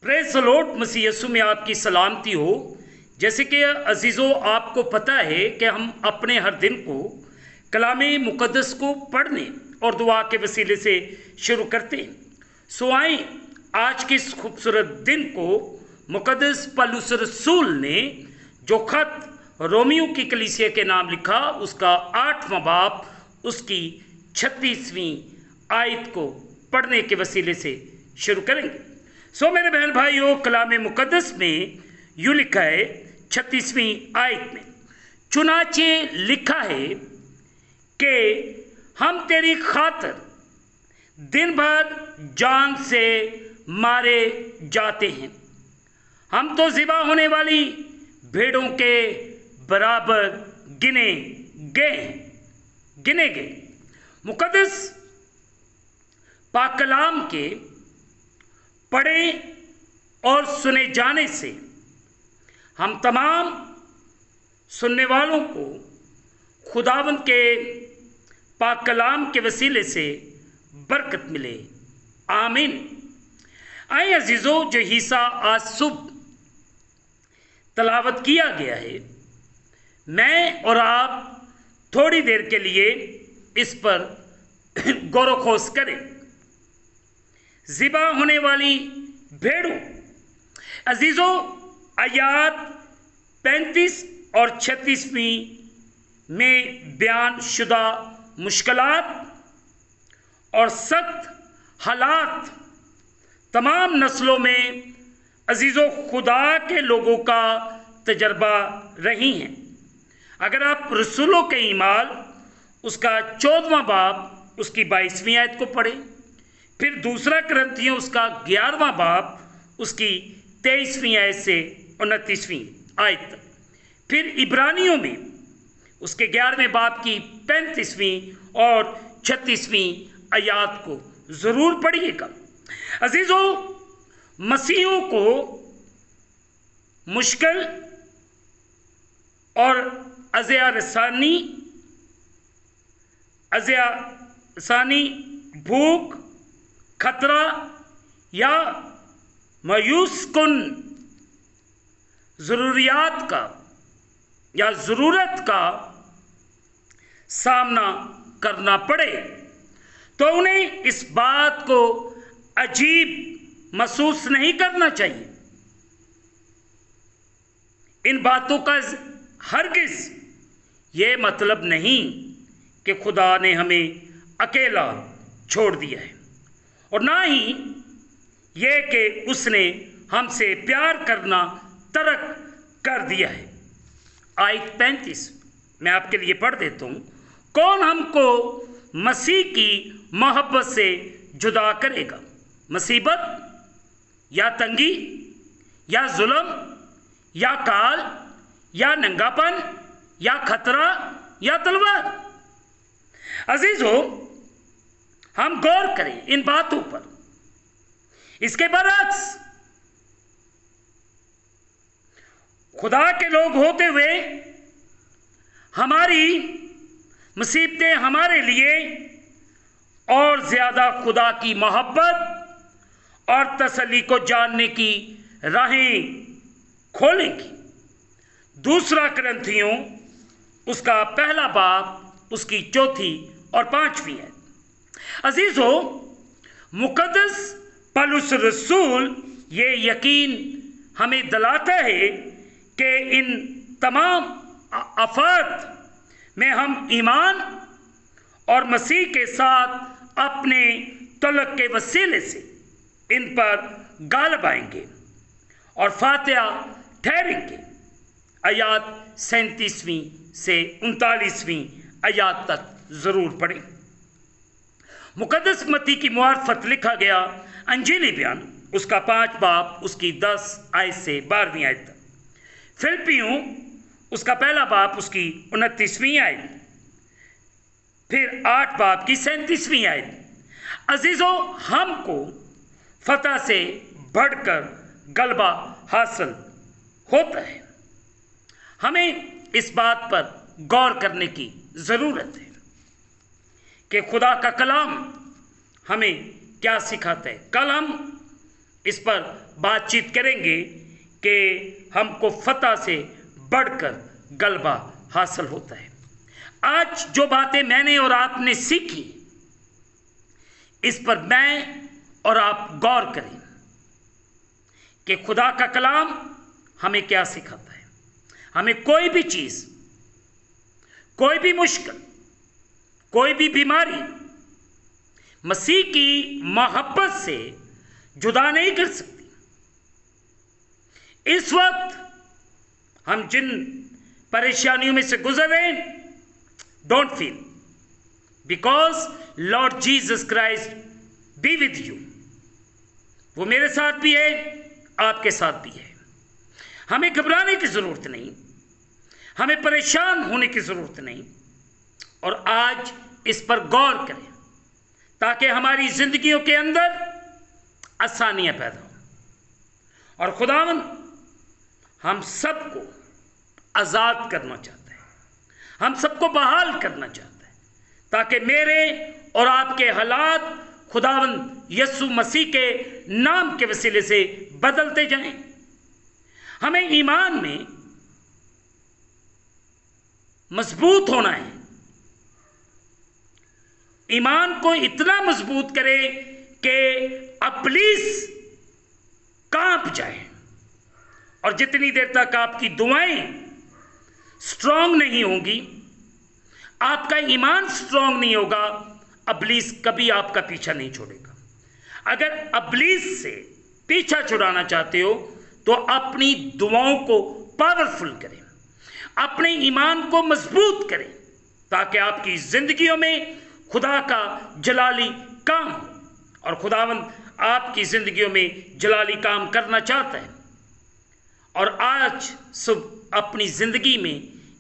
Praise the lord. मसीह यीशु में आपकी सलामती हो। जैसे कि अजीज़ों, आपको पता है कि हम अपने हर दिन को कलामे मुक़द्दस को पढ़ने और दुआ के वसीले से शुरू करते हैं। सो आए आज के इस खूबसूरत दिन को मुक़द्दस पौलुस रसूल ने जो ख़त रोमियो की कलीसिया के नाम लिखा, उसका 8वां बाब, उसकी 36वीं आयत को पढ़ने के वसीले से शुरू करेंगे। सो मेरे बहन भाइयों, कलाम मुक़द्दस में यूँ लिखा है 36वीं आयत में, चुनाचे लिखा है कि हम तेरी खातिर दिन भर जान से मारे जाते हैं, हम तो ज़िबा होने वाली भेड़ों के बराबर गिने गए। मुक़द्दस पाक कलाम के पढ़े और सुने जाने से हम तमाम सुनने वालों को खुदावंद के पाक कलाम के वसीले से बरकत मिले। आमीन। आए अजीज़ों, जो हिस्सा आज सुबह तलावत किया गया है, मैं और आप थोड़ी देर के लिए इस पर गौर खोज करें। ज़िबा होने वाली भेड़ों। अजीज़ों, आयात 35 और 36वीं में बयान शुदा मुश्किलात और सख्त हालात तमाम नस्लों में अजीज़ों खुदा के लोगों का तजर्बा रही हैं। अगर आप रसूलों के ईमाल उसका 14वां बाब, उसकी 22वीं आयत को पढ़ें, फिर दूसरा कुरिन्थियों उसका 11वां बाब, उसकी 23वीं आयत से 29वीं आयत, फिर इब्रानियों में उसके 11वें बाब की 35वीं और 36वीं आयत को ज़रूर पढ़िएगा। अजीज़ों, मसीहों को मुश्किल और अज़िया रसानी, भूख, खतरा या मायूस कुन ज़रूरियात का या ज़रूरत का सामना करना पड़े तो उन्हें इस बात को अजीब महसूस नहीं करना चाहिए। इन बातों का हरगिज़ ये मतलब नहीं कि खुदा ने हमें अकेला छोड़ दिया है, और ना ही ये कि उसने हमसे प्यार करना तर्क कर दिया है। आयत 35 मैं आपके लिए पढ़ देता हूँ। कौन हमको मसीह की मोहब्बत से जुदा करेगा? मुसीबत या तंगी या जुल्म या काल या नंगापन या खतरा या तलवार? अजीज़ों, हम गौर करें इन बातों पर। इसके बरक्स खुदा के लोग होते हुए हमारी मुसीबतें हमारे लिए और ज़्यादा खुदा की मोहब्बत और तसल्ली को जानने की राहें खोलेंगी। दूसरा कुरिन्थियों उसका पहला बाब, उसकी 4थी और 5वीं है। अजीज़ों, मुक़द्दस पौलुस रसूल ये यकीन हमें दिलाता है कि इन तमाम आफात में हम ईमान और मसीह के साथ अपने तलक के वसीले से इन पर गालिब आएंगे और फातिहा ठहरेंगे। आयत 37वीं से 39वीं आयत तक ज़रूर पढ़ें। मुक़द्दस मत्ती की मुआरफत लिखा गया अंजीली बयान, उसका 5 बाब, उसकी 10 आयत से 12वीं आयत तक। फिलिपियों उसका पहला बाब, उसकी 29वीं आयत, फिर 8 बाब की 37वीं आयत। अजीज़ों, हमको फतह से बढ़कर गलबा हासिल होता है। हमें इस बात पर गौर करने की ज़रूरत है कि खुदा का कलाम हमें क्या सिखाता है। कल हम इस पर बातचीत करेंगे कि हमको फतह से बढ़कर गलबा हासिल होता है। आज जो बातें मैंने और आपने सीखी, इस पर मैं और आप गौर करें कि खुदा का कलाम हमें क्या सिखाता है। हमें कोई भी चीज़, कोई भी मुश्किल, कोई भी बीमारी मसीह की मोहब्बत से जुदा नहीं कर सकती। इस वक्त हम जिन परेशानियों में से गुजर रहे हैं, don't feel, because Lord Jesus Christ be with you. वो मेरे साथ भी है, आपके साथ भी है। हमें घबराने की जरूरत नहीं, हमें परेशान होने की जरूरत नहीं। और आज इस पर गौर करें ताकि हमारी जिंदगियों के अंदर आसानियां पैदा हो। और खुदावन हम सबको आज़ाद करना चाहता है, हम सबको बहाल करना चाहता है, ताकि मेरे और आपके हालात खुदावन यीशु मसीह के नाम के वसीले से बदलते जाएं। हमें ईमान में मजबूत होना है। ईमान को इतना मजबूत करें कि इब्लीस कांप जाए। और जितनी देर तक आपकी दुआएं स्ट्रांग नहीं होंगी, आपका ईमान स्ट्रांग नहीं होगा, इब्लीस कभी आपका पीछा नहीं छोड़ेगा। अगर इब्लीस से पीछा छुड़ाना चाहते हो तो अपनी दुआओं को पावरफुल करें, अपने ईमान को मजबूत करें, ताकि आपकी जिंदगियों में खुदा का जलाली काम हो। और खुदावंद आपकी जिंदगियों में जलाली काम करना चाहता है। और आज सुबह अपनी जिंदगी में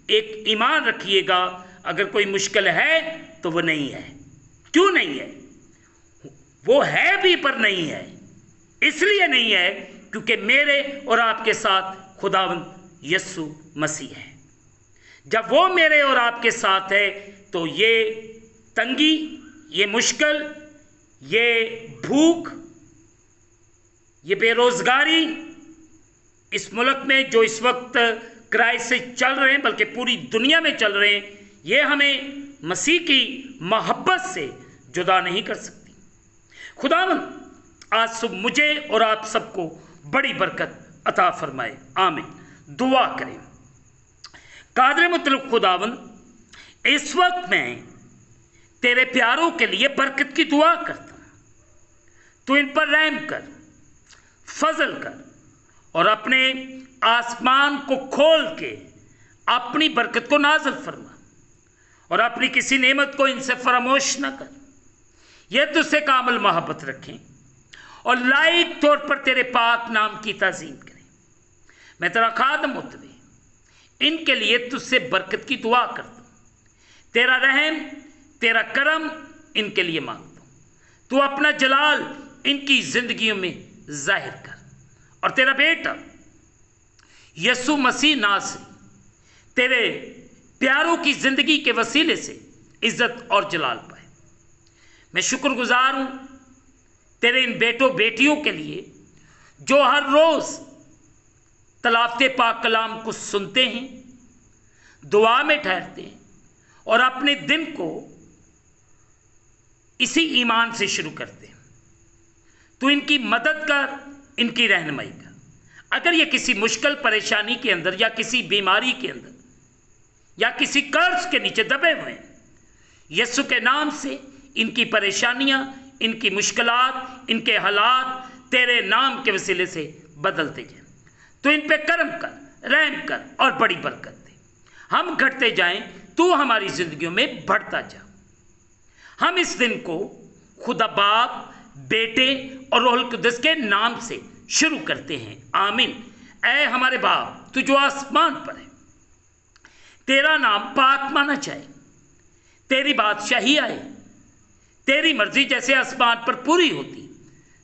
एक ईमान रखिएगा, अगर कोई मुश्किल है तो वो नहीं है। क्यों नहीं है? वो है भी पर नहीं है। इसलिए नहीं है क्योंकि मेरे और आपके साथ खुदावंद यीशु मसीह है। जब वो मेरे और आपके साथ है तो ये तंगी, ये मुश्किल, ये भूख, ये बेरोजगारी इस मुल्क में जो इस वक्त क्राइसिस से चल रहे हैं, बल्कि पूरी दुनिया में चल रहे हैं, ये हमें मसीह की मोहब्बत से जुदा नहीं कर सकती। खुदावंद आज सुबह मुझे और आप सबको बड़ी बरकत अता फरमाए, आमीन। दुआ करें। कादर मुतलक खुदावंद, इस वक्त मैं तेरे प्यारों के लिए बरकत की दुआ करता हूँ। तू इन पर रहम कर, फजल कर और अपने आसमान को खोल के अपनी बरकत को नाज़िल फरमा और अपनी किसी नेमत को इनसे फरामोश न कर। ये तुझसे कामिल मोहब्बत रखें और लायक तौर पर तेरे पाक नाम की ताज़ीम करें। मैं तेरा खादम मुतबे इनके लिए तुझसे बरकत की दुआ करता हूँ। तेरा रहम, तेरा करम इनके लिए मांगता हूँ। तू अपना जलाल इनकी जिंदगियों में जाहिर कर और तेरा बेटा यीशु मसीह नासरी तेरे प्यारों की जिंदगी के वसीले से इज्जत और जलाल पाए। मैं शुक्रगुजार हूँ तेरे इन बेटों बेटियों के लिए जो हर रोज़ तलावते पाक कलाम को सुनते हैं, दुआ में ठहरते हैं और अपने दिन को इसी ईमान से शुरू करते हैं। तो इनकी मदद कर, इनकी रहनुमाई कर। अगर ये किसी मुश्किल परेशानी के अंदर या किसी बीमारी के अंदर या किसी कर्ज के नीचे दबे हुए हैं, यीशु के नाम से इनकी परेशानियां, इनकी मुश्किलात, इनके हालात तेरे नाम के वसीले से बदलते जाएं। तो इन पे करम कर, रहम कर और बड़ी बरकत दे। हम घटते जाएं, तू हमारी जिंदगियों में बढ़ता जा। हम इस दिन को खुदा बाप, बेटे और रूहुल कुद्दस के नाम से शुरू करते हैं, आमीन। ऐ हमारे बाप, तू जो आसमान पर है, तेरा नाम पाक माना जाए, तेरी बादशाही आए, तेरी मर्जी जैसे आसमान पर पूरी होती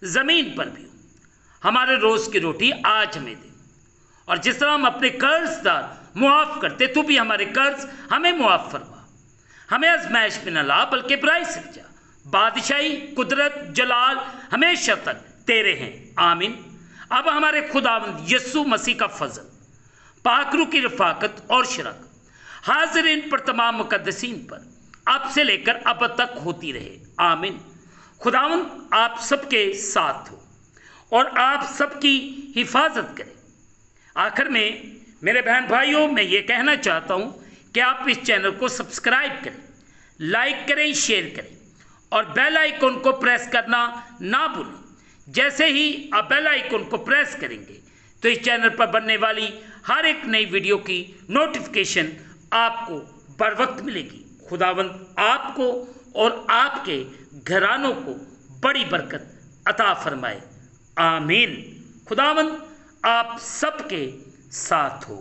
जमीन पर भी हो। हमारे रोज की रोटी आज हमें दे और जिस तरह हम अपने कर्जदार मुआफ करते, तू भी हमारे कर्ज हमें मुआफ फरमा। हमें आजमाइश में न ला बल्कि बुराई से बचा। बादशाही, कुदरत, जलाल हमेशा तक तेरे हैं। आमीन। अब हमारे खुदावंद यीशु मसीह का फजल, पाकरू की रफाकत और शरक हाज़रीन पर, तमाम मुकद्दसीन पर अब से लेकर अब तक होती रहे। आमीन। खुदावंद आप सबके साथ हो और आप सबकी हिफाजत करें। आखिर में मेरे बहन भाइयों, मैं ये कहना चाहता हूँ कि आप इस चैनल को सब्सक्राइब करें, लाइक करें, शेयर करें और बेल आइकन को प्रेस करना ना भूलें। जैसे ही आप बेल आइकन को प्रेस करेंगे तो इस चैनल पर बनने वाली हर एक नई वीडियो की नोटिफिकेशन आपको बर वक्त मिलेगी। खुदावंद आपको और आपके घरानों को बड़ी बरकत अता फरमाए। आमीन। खुदावंद आप सबके साथ हो।